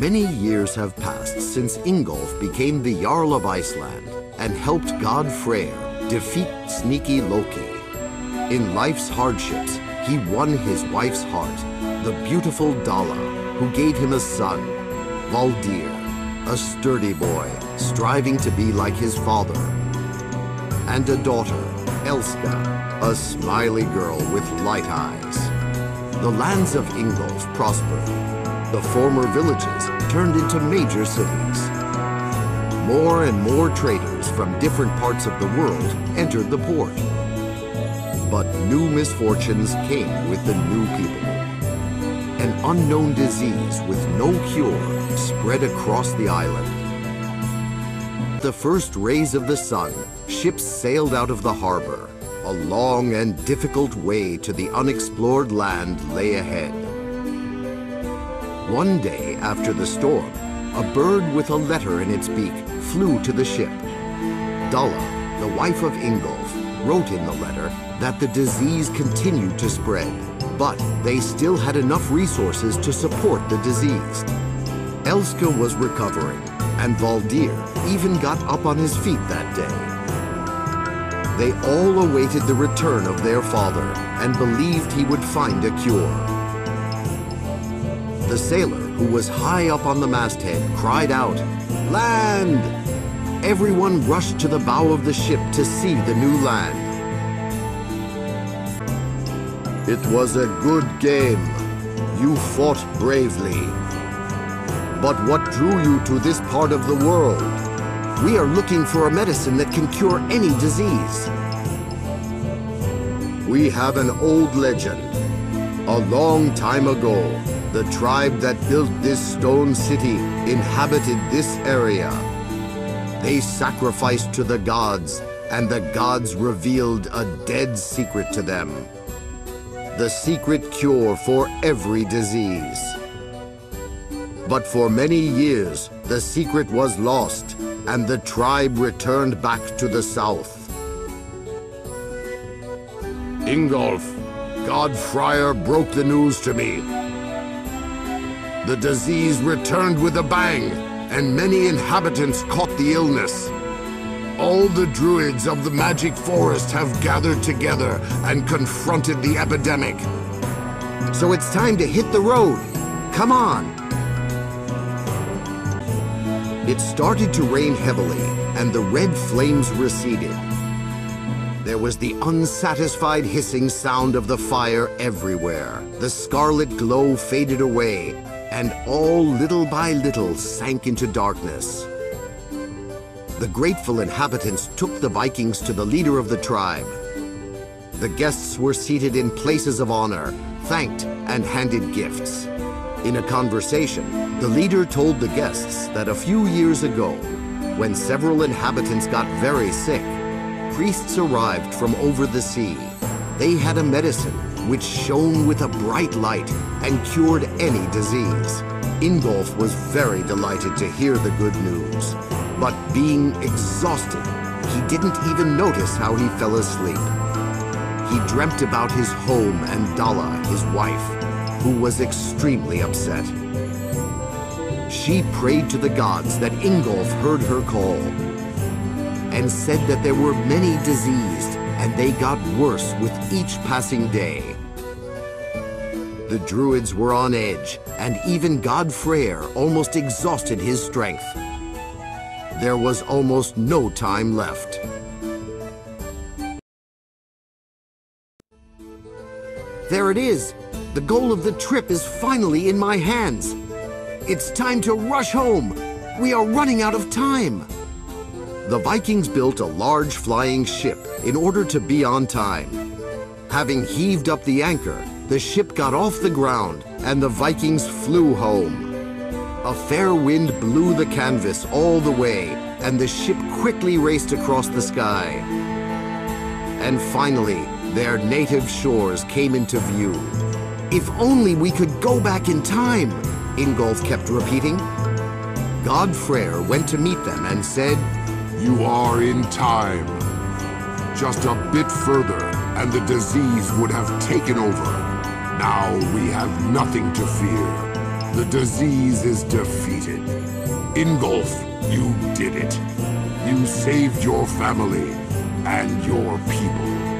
Many years have passed since Ingolf became the Jarl of Iceland and helped god Freyr defeat sneaky Loki. In life's hardships, he won his wife's heart, the beautiful Dalla, who gave him a son, Valdir, a sturdy boy striving to be like his father, and a daughter, Elska, a smiley girl with light eyes. The lands of Ingolf prospered. The former villages turned into major cities. More and more traders from different parts of the world entered the port. But new misfortunes came with the new people. An unknown disease with no cure spread across the island. The first rays of the sun, ships sailed out of the harbor. A long and difficult way to the unexplored land lay ahead. One day after the storm, a bird with a letter in its beak flew to the ship. Dalla, the wife of Ingolf, wrote in the letter that the disease continued to spread, but they still had enough resources to support the diseased. Elska was recovering, and Valdir even got up on his feet that day. They all awaited the return of their father and believed he would find a cure. The sailor, who was high up on the masthead, cried out, "Land!" Everyone rushed to the bow of the ship to see the new land. "It was a good game. You fought bravely. But what drew you to this part of the world?" "We are looking for a medicine that can cure any disease." "We have an old legend. A long time ago, the tribe that built this stone city inhabited this area. They sacrificed to the gods, and the gods revealed a dead secret to them. The secret cure for every disease. But for many years, the secret was lost, and the tribe returned back to the south. Ingolf, God Freyr broke the news to me. The disease returned with a bang, and many inhabitants caught the illness. All the druids of the magic forest have gathered together and confronted the epidemic. So it's time to hit the road. Come on. It started to rain heavily, and the red flames receded. There was the unsatisfied hissing sound of the fire everywhere. The scarlet glow faded away, and all little by little sank into darkness. The grateful inhabitants took the Vikings to the leader of the tribe. The guests were seated in places of honor, thanked and handed gifts. In a conversation, the leader told the guests that a few years ago, when several inhabitants got very sick, priests arrived from over the sea. They had a medicine which shone with a bright light and cured any disease. Ingolf was very delighted to hear the good news, but being exhausted, he didn't even notice how he fell asleep. He dreamt about his home and Dalla, his wife, who was extremely upset. She prayed to the gods that Ingolf heard her call, and said that there were many diseased, and they got worse with each passing day. The druids were on edge, and even god Freyr almost exhausted his strength. There was almost no time left. There it is! The goal of the trip is finally in my hands. It's time to rush home. We are running out of time. The Vikings built a large flying ship in order to be on time. Having heaved up the anchor, the ship got off the ground and the Vikings flew home. A fair wind blew the canvas all the way, and the ship quickly raced across the sky. And finally, their native shores came into view. If only we could go back in time, Ingolf kept repeating. God Freyr went to meet them and said, "You are in time. Just a bit further, and the disease would have taken over. Now we have nothing to fear. The disease is defeated. Ingolf, you did it. You saved your family and your people.